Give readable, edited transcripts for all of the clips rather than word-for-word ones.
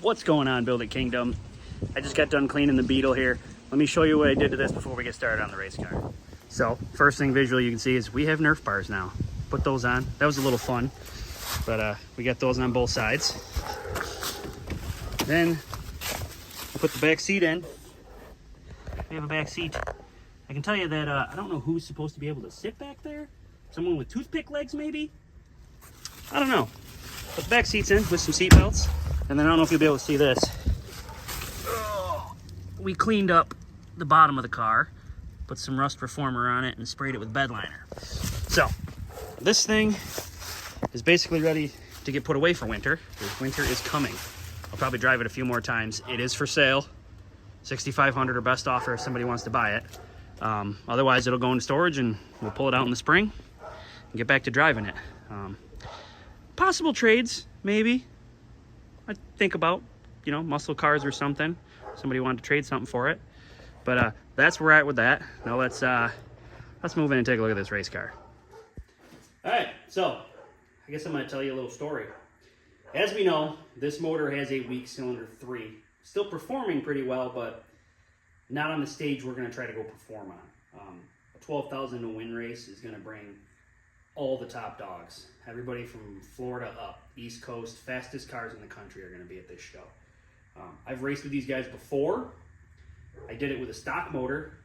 What's going on, Build It Kingdom? I just got done cleaning the Beetle here. Let me show you what I did to this before we get started on the race car. So first thing visually you can see is we have Nerf bars now. Put those on. That was a little fun, but we got those on both sides. Then we put the back seat in. We have a back seat. I can tell you that I don't know who's supposed to be able to sit back there. Someone with toothpick legs, maybe? I don't know. Put the back seats in with some seat belts. And then I don't know if you'll be able to see this. We cleaned up the bottom of the car, put some rust reformer on it, and sprayed it with bed liner. So this thing is basically ready to get put away for winter. Winter is coming. I'll probably drive it a few more times. It is for sale. $6,500 or best offer if somebody wants to buy it. Otherwise, it'll go into storage and we'll pull it out in the spring and get back to driving it. Possible trades, maybe. I think about, you know, muscle cars or something. Somebody wanted to trade something for it. But that's where we're at with that. Now let's move in and take a look at this race car. All right, so I guess I'm going to tell you a little story. As we know, this motor has a weak cylinder 3. Still performing pretty well, but not on the stage we're going to try to go perform on. A 12,000 to win race is going to bring all the top dogs. Everybody from Florida up, East Coast, fastest cars in the country are going to be at this show. I've raced with these guys before. I did it with a stock motor.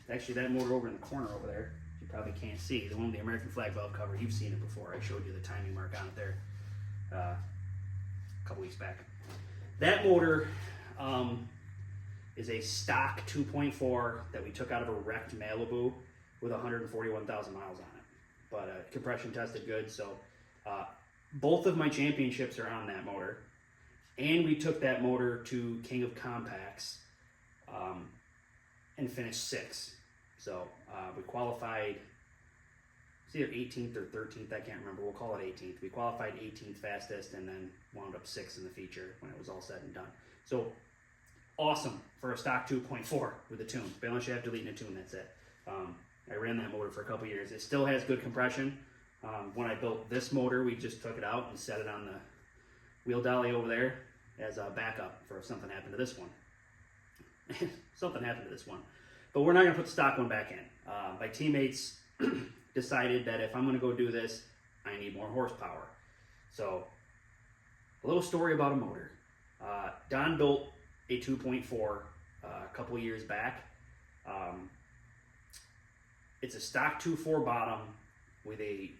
Actually, that motor over in the corner over there, you probably can't see. The one with the American flag valve cover, you've seen it before. I showed you the timing mark on it there a couple weeks back. That motor is a stock 2.4 that we took out of a wrecked Malibu with 141,000 miles on it. But compression tested good, so both of my championships are on that motor. And we took that motor to King of Compacts and finished 6th. So we qualified, it's either 18th or 13th, I can't remember. We'll call it 18th. We qualified 18th fastest and then wound up 6th in the feature when it was all said and done. So awesome for a stock 2.4 with a tune. But unless you have deleting a tune, that's it. I ran that motor for a couple years. It still has good compression. When I built this motor, we just took it out and set it on the wheel dolly over there as a backup for if something happened to this one. Something happened to this one. But we're not going to put the stock one back in. My teammates decided that if I'm going to go do this, I need more horsepower. So a little story about a motor. Don built a 2.4 a couple years back. It's a stock 2.4 bottom with a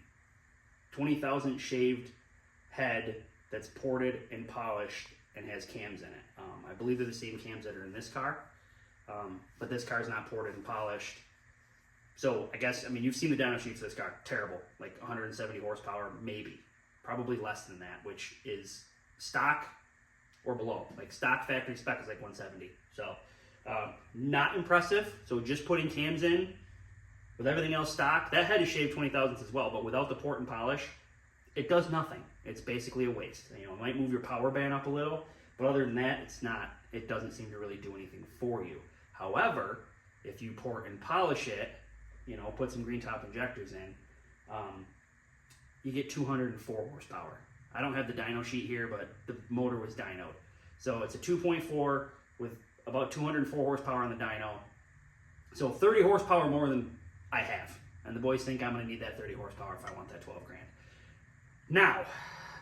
20,000 shaved head that's ported and polished and has cams in it. I believe they're the same cams that are in this car, but this car is not ported and polished. So I guess, I mean, you've seen the dyno sheets of this car. Terrible, like 170 horsepower, maybe. Probably less than that, which is stock or below. Like stock factory spec is like 170. So not impressive. So just putting cams in, with everything else stock, that head is shaved 20 thousandths as well, but without the port and polish, it does nothing. It's basically a waste. You know, it might move your power band up a little, but other than that, it doesn't seem to really do anything for you. However, if you port and polish it, you know, put some green top injectors in, you get 204 horsepower. I don't have the dyno sheet here, but the motor was dynoed. So it's a 2.4 with about 204 horsepower on the dyno. So 30 horsepower more than I have. And the boys think I'm going to need that 30 horsepower if I want that 12 grand. Now,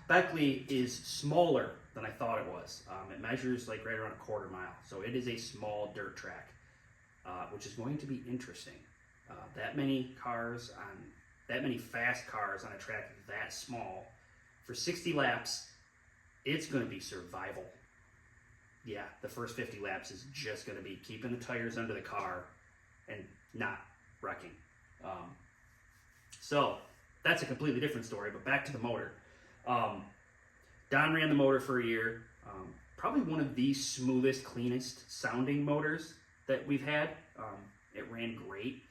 Beckley is smaller than I thought it was. It measures like right around a quarter mile. So it is a small dirt track, which is going to be interesting. That many fast cars on a track that small, for 60 laps, it's going to be survival. Yeah, the first 50 laps is just going to be keeping the tires under the car and not wrecking. So that's a completely different story, but back to the motor. Don ran the motor for a year. Probably one of the smoothest, cleanest sounding motors that we've had. It ran great.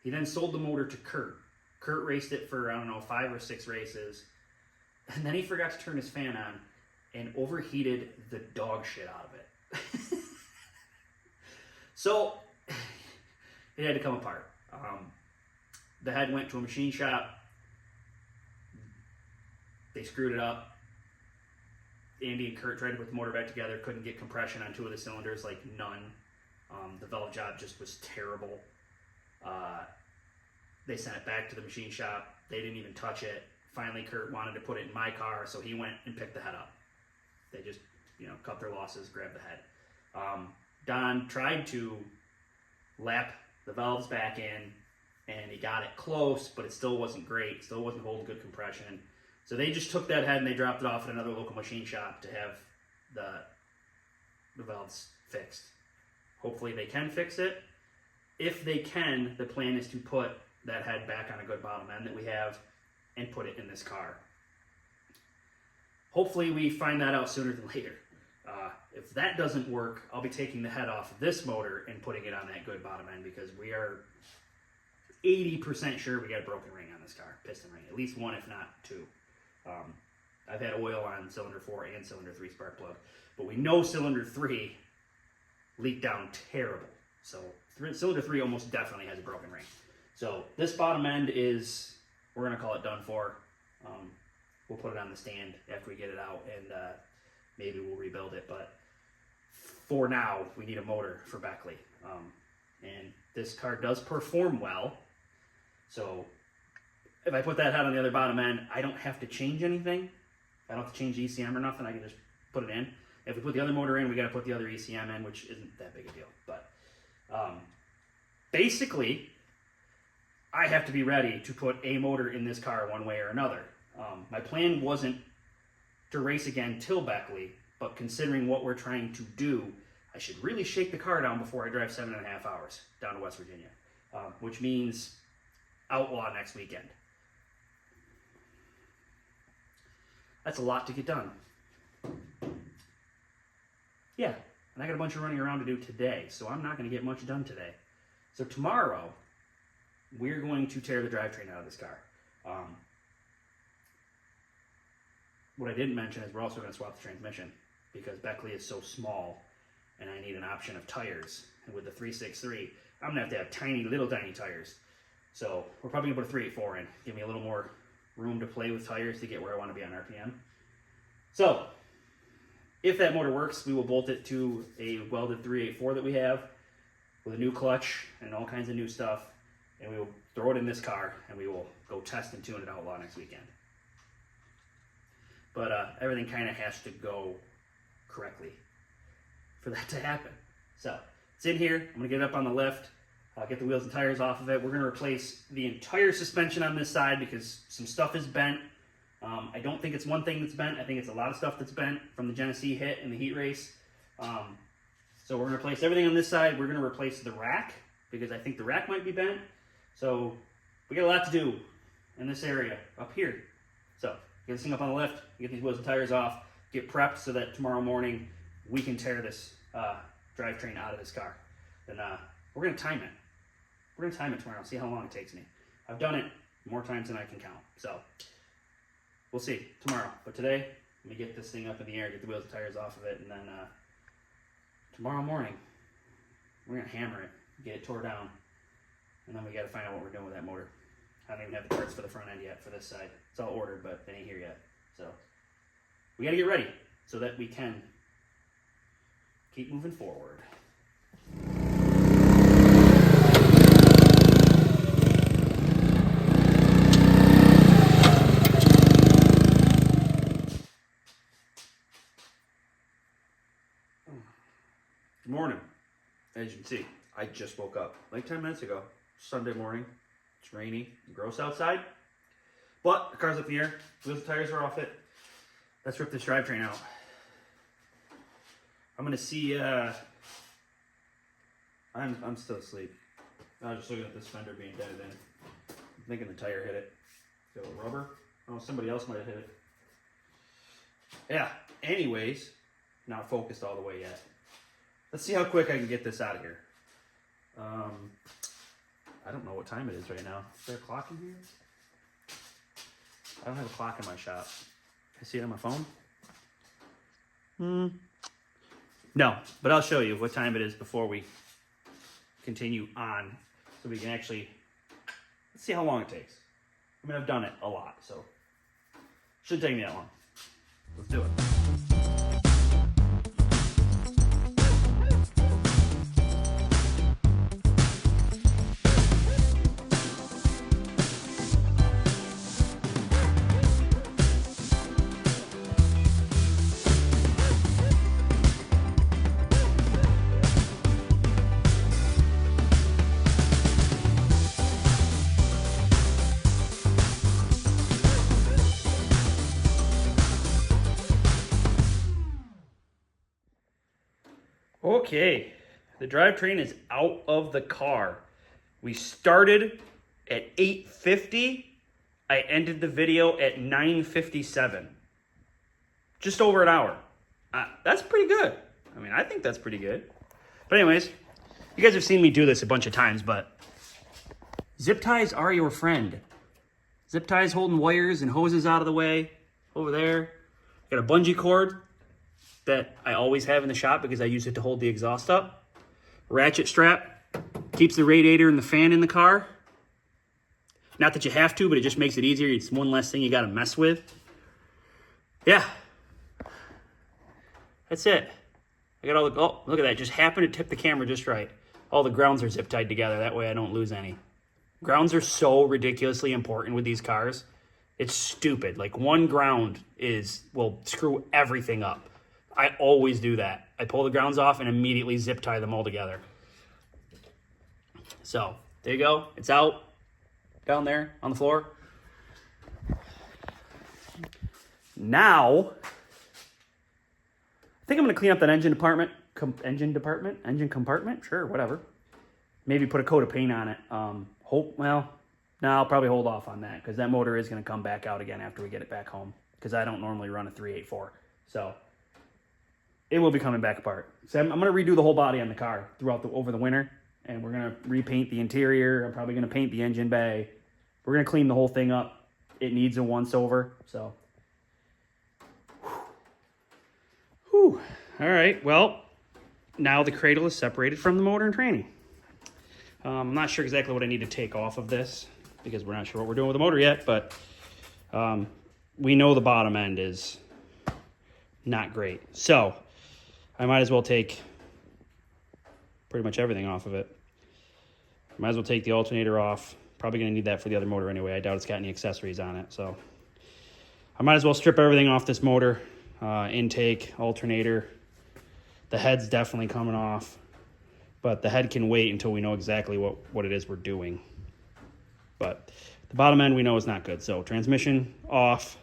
He then sold the motor to Kurt. Kurt raced it for, I don't know, 5 or 6 races. And then he forgot to turn his fan on and overheated the dog shit out of it. So it had to come apart. The head went to a machine shop. They screwed it up. Andy and Kurt tried to put the motor back together, couldn't get compression on 2 of the cylinders, like none. The valve job just was terrible. They sent it back to the machine shop. They didn't even touch it. Finally, Kurt wanted to put it in my car, so he went and picked the head up. They just, cut their losses, grabbed the head. Don tried to lap the valves back in, and he got it close, but it still wasn't great. Still wasn't holding good compression. So they just took that head and they dropped it off at another local machine shop to have the valves fixed. Hopefully they can fix it. If they can, the plan is to put that head back on a good bottom end that we have and put it in this car. Hopefully we find that out sooner than later. If that doesn't work, I'll be taking the head off of this motor and putting it on that good bottom end, because we are 80% sure we got a broken ring on this car, piston ring, at least 1 if not 2. I've had oil on cylinder 4 and cylinder 3 spark plug, but we know cylinder 3 leaked down terrible. So cylinder 3 almost definitely has a broken ring. So this bottom end is, we're gonna call it done for. We'll put it on the stand after we get it out, and maybe we'll rebuild it. But for now, we need a motor for Beckley. And this car does perform well. So if I put that head on the other bottom end, I don't have to change anything. I don't have to change ECM or nothing. I can just put it in. If we put the other motor in, we got to put the other ECM in, which isn't that big a deal. But basically, I have to be ready to put a motor in this car one way or another. My plan wasn't to race again till Beckley, but considering what we're trying to do, I should really shake the car down before I drive 7.5 hours down to West Virginia, which means Outlaw next weekend. That's a lot to get done. Yeah, and I got a bunch of running around to do today, so I'm not going to get much done today. So tomorrow, we're going to tear the drivetrain out of this car. What I didn't mention is we're also going to swap the transmission, because Beckley is so small and I need an option of tires. And with the 363, I'm going to have tiny, little tiny tires. So we're probably going to put a 384 in, give me a little more room to play with tires to get where I want to be on RPM. So if that motor works, we will bolt it to a welded 384 that we have with a new clutch and all kinds of new stuff, and we will throw it in this car and we will go test and tune it Outlaw next weekend. But everything kind of has to go correctly for that to happen. So it's in here. I'm going to get it up on the lift, get the wheels and tires off of it. We're going to replace the entire suspension on this side because some stuff is bent. I don't think it's one thing that's bent. I think it's a lot of stuff that's bent from the Genesee hit and the heat race. So we're going to replace everything on this side. We're going to replace the rack because I think the rack might be bent. So we got a lot to do in this area up here. So get this thing up on the lift, get these wheels and tires off, get prepped so that tomorrow morning we can tear this drivetrain out of this car. Then we're going to time it. We're going to time it tomorrow, see how long it takes me. I've done it more times than I can count. So we'll see tomorrow. But today, let me get this thing up in the air, get the wheels and tires off of it, and then tomorrow morning, we're going to hammer it, get it tore down, and then we got to find out what we're doing with that motor. I don't even have the parts for the front end yet for this side. It's all ordered, but they ain't here yet. So we got to get ready so that we can keep moving forward. Good morning. As you can see, I just woke up like 10 minutes ago. Sunday morning. It's rainy and gross outside. But the car's up in the air. Wheels and tires are off it. Let's rip this drivetrain out. I'm gonna see. I'm still asleep. I was just looking at this fender being dented in. I'm thinking the tire hit it. So rubber. Oh, somebody else might have hit it. Yeah. Anyways, not focused all the way yet. Let's see how quick I can get this out of here. I don't know what time it is right now. Is there a clock in here? I don't have a clock in my shop. Can I see it on my phone? No, but I'll show you what time it is before we continue on, so we can actually, let's see how long it takes. I mean, I've done it a lot, so it shouldn't take me that long. Let's do it. Okay, the drivetrain is out of the car. We started at 8:50. I ended the video at 9:57. Just over an hour. That's pretty good. I mean, I think that's pretty good. But anyways, you guys have seen me do this a bunch of times, but zip ties are your friend. Zip ties holding wires and hoses out of the way. Over there, got a bungee cord that I always have in the shop because I use it to hold the exhaust up. Ratchet strap keeps the radiator and the fan in the car. Not that you have to, but it just makes it easier. It's one less thing you got to mess with. Yeah. That's it. I got all the, oh, look at that. Just happened to tip the camera just right. All the grounds are zip tied together. That way I don't lose any. Grounds are so ridiculously important with these cars. It's stupid. Like one ground will screw everything up. I always do that. I pull the grounds off and immediately zip tie them all together. So there you go. It's out down there on the floor. Now, I think I'm going to clean up that engine compartment. Sure, whatever. Maybe put a coat of paint on it. I'll probably hold off on that because that motor is going to come back out again after we get it back home because I don't normally run a 384. So it will be coming back apart. So I'm going to redo the whole body on the car over the winter, and we're going to repaint the interior. I'm probably going to paint the engine bay. We're going to clean the whole thing up. It needs a once over. So, whew. All right. Well, now the cradle is separated from the motor and training. I'm not sure exactly what I need to take off of this because we're not sure what we're doing with the motor yet, but we know the bottom end is not great. So I might as well take pretty much everything off of it. Might as well take the alternator off. Probably going to need that for the other motor anyway. I doubt it's got any accessories on it. So I might as well strip everything off this motor. Intake, alternator. The head's definitely coming off. But the head can wait until we know exactly what it is we're doing. But the bottom end we know is not good. So transmission off,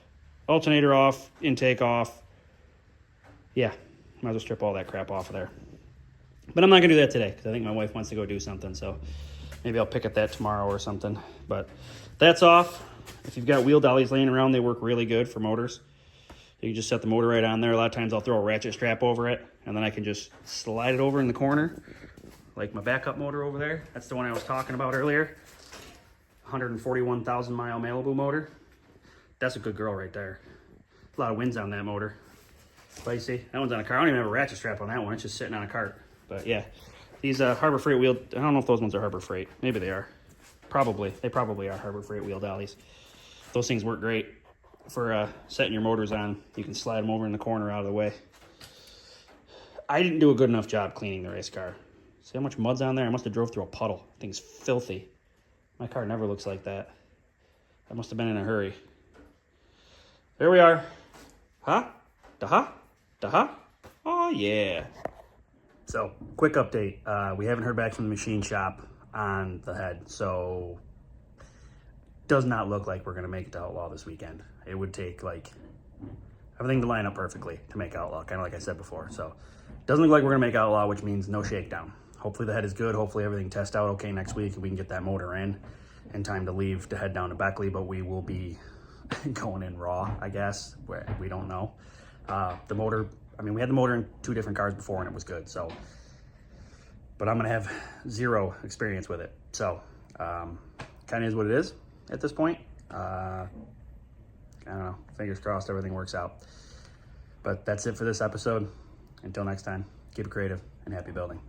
alternator off, intake off. Yeah, might as well strip all that crap off of there. But I'm not going to do that today because I think my wife wants to go do something. So maybe I'll pick at that tomorrow or something. But that's off. If you've got wheel dollies laying around, they work really good for motors. You can just set the motor right on there. A lot of times I'll throw a ratchet strap over it, and then I can just slide it over in the corner. Like my backup motor over there. That's the one I was talking about earlier. 141,000 mile Malibu motor. That's a good girl right there. A lot of winds on that motor. But you see, that one's on a car. I don't even have a ratchet strap on that one. It's just sitting on a cart. But yeah, these Harbor Freight wheel, I don't know if those ones are Harbor Freight. Maybe they are. Probably. They probably are Harbor Freight wheel dollies. Those things work great for setting your motors on. You can slide them over in the corner out of the way. I didn't do a good enough job cleaning the race car. See how much mud's on there? I must have drove through a puddle. Thing's filthy. My car never looks like that. I must have been in a hurry. There we are. Huh? Da-ha? Da-ha? Oh, yeah. So, quick update. We haven't heard back from the machine shop on the head, so does not look like we're going to make it to Outlaw this weekend. It would take, like, everything to line up perfectly to make Outlaw, kind of like I said before. So, doesn't look like we're going to make Outlaw, which means no shakedown. Hopefully the head is good. Hopefully everything tests out okay next week and we can get that motor in time to leave to head down to Beckley, but we will be going in raw, I guess. We don't know. The motor, I mean, we had the motor in 2 different cars before and it was good, so. But I'm going to have 0 experience with it. So, kind of is what it is at this point. I don't know. Fingers crossed everything works out. But that's it for this episode. Until next time, keep it creative and happy building.